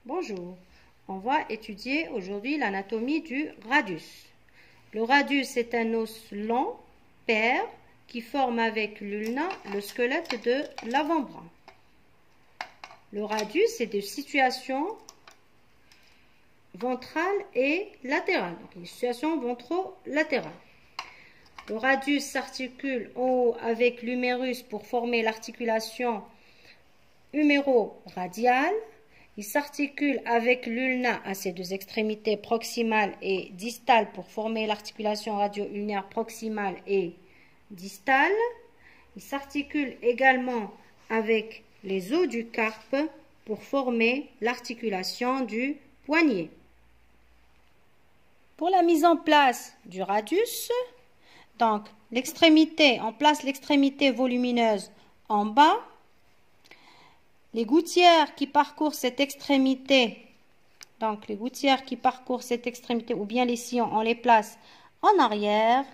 Bonjour, on va étudier aujourd'hui l'anatomie du radius. Le radius est un os long, pair, qui forme avec l'ulna le squelette de l'avant-bras. Le radius est de situation ventrale et latérale, donc une situation ventrolatérale. Le radius s'articule en haut avec l'humérus pour former l'articulation huméro-radiale. Il s'articule avec l'ulna à ses deux extrémités proximales et distales pour former l'articulation radio-ulnaire proximale et distale. Il s'articule également avec les os du carpe pour former l'articulation du poignet. Pour la mise en place du radius, donc on place l'extrémité volumineuse en bas. Les gouttières qui parcourent cette extrémité, ou bien les sillons, on les place en arrière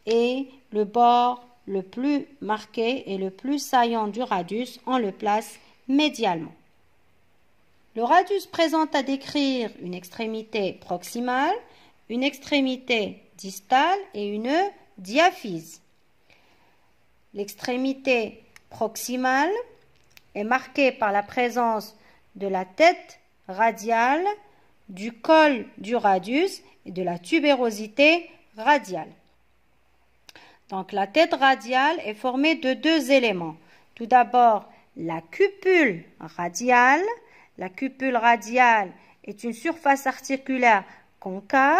et le bord le plus marqué et le plus saillant du radius, on le place médialement. Le radius présente à décrire une extrémité proximale, une extrémité distale et une diaphyse. L'extrémité proximale est marquée par la présence de la tête radiale, du col du radius et de la tubérosité radiale. Donc la tête radiale est formée de deux éléments. Tout d'abord, la cupule radiale. La cupule radiale est une surface articulaire concave,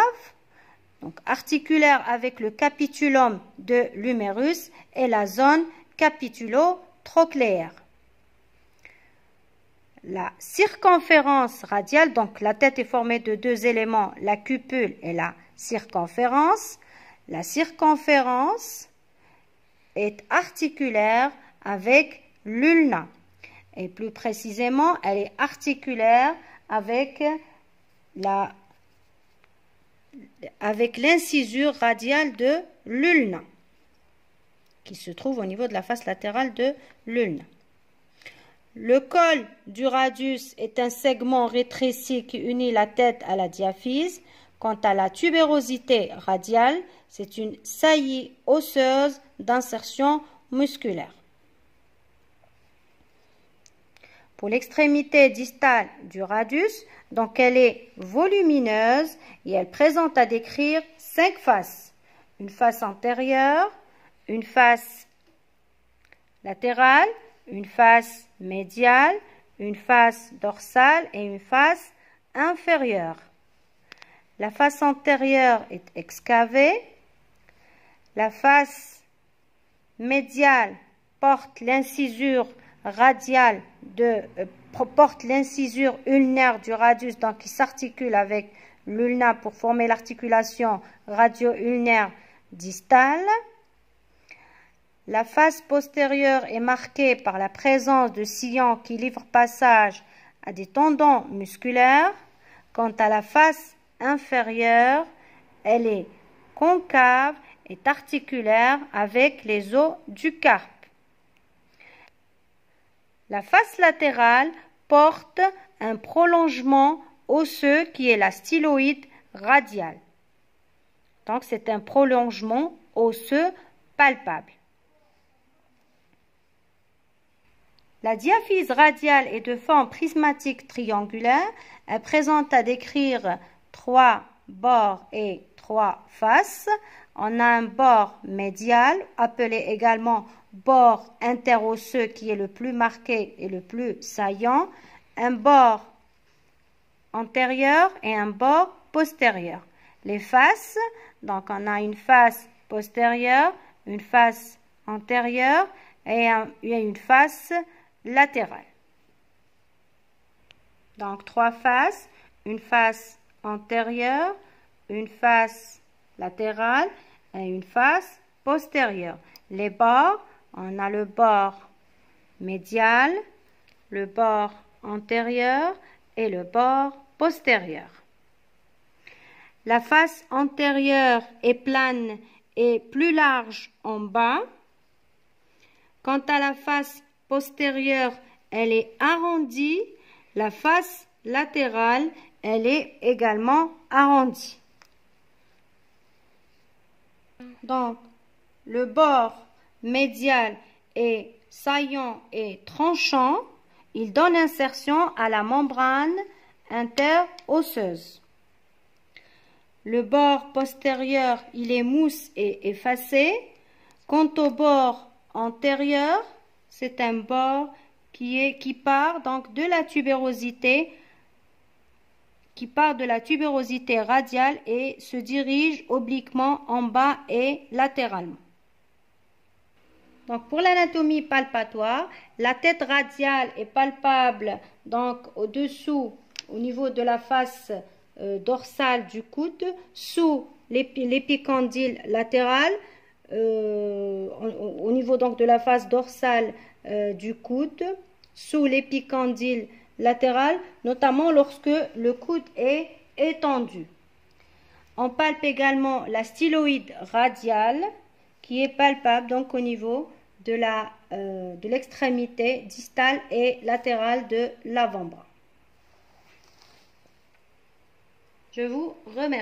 donc articulaire avec le capitulum de l'humérus et la zone capitulo-trochléaire. La circonférence radiale, donc la tête est formée de deux éléments, la cupule et la circonférence. La circonférence est articulaire avec l'ulna. Et plus précisément, elle est articulaire avec l'incisure radiale de l'ulna, qui se trouve au niveau de la face latérale de l'ulna. Le col du radius est un segment rétréci qui unit la tête à la diaphyse. Quant à la tubérosité radiale, c'est une saillie osseuse d'insertion musculaire. Pour l'extrémité distale du radius, donc elle est volumineuse et elle présente à décrire 5 faces. Une face antérieure, une face latérale, une face médiale, une face dorsale et une face inférieure. La face antérieure est excavée. La face médiale porte l'incisure radiale porte l'incisure ulnaire du radius, donc qui s'articule avec l'ulna pour former l'articulation radio-ulnaire distale. La face postérieure est marquée par la présence de sillons qui livrent passage à des tendons musculaires. Quant à la face inférieure, elle est concave et articulaire avec les os du carpe. La face latérale porte un prolongement osseux qui est la styloïde radiale. Donc c'est un prolongement osseux palpable. La diaphyse radiale est de forme prismatique triangulaire. Elle présente à décrire 3 bords et 3 faces. On a un bord médial, appelé également bord interosseux, qui est le plus marqué et le plus saillant. Un bord antérieur et un bord postérieur. Les faces, donc on a une face postérieure, une face antérieure et une face latérale. Donc 3 faces, une face antérieure, une face latérale et une face postérieure. Les bords, on a le bord médial, le bord antérieur et le bord postérieur. La face antérieure est plane et plus large en bas. Quant à la face postérieure, elle est arrondie. La face latérale, elle est également arrondie. Donc, le bord médial est saillant et tranchant. Il donne insertion à la membrane interosseuse. Le bord postérieur, il est mousse et effacé. Quant au bord antérieur, c'est un bord qui part donc de la tubérosité, radiale et se dirige obliquement en bas et latéralement. Donc pour l'anatomie palpatoire, la tête radiale est palpable donc au-dessous, au niveau de la face dorsale du coude, sous l'épicondyle latéral, au niveau donc de la face dorsale du coude, sous l'épicondyle latéral, notamment lorsque le coude est étendu. On palpe également la styloïde radiale qui est palpable donc au niveau de l'extrémité distale et latérale de l'avant-bras. Je vous remercie.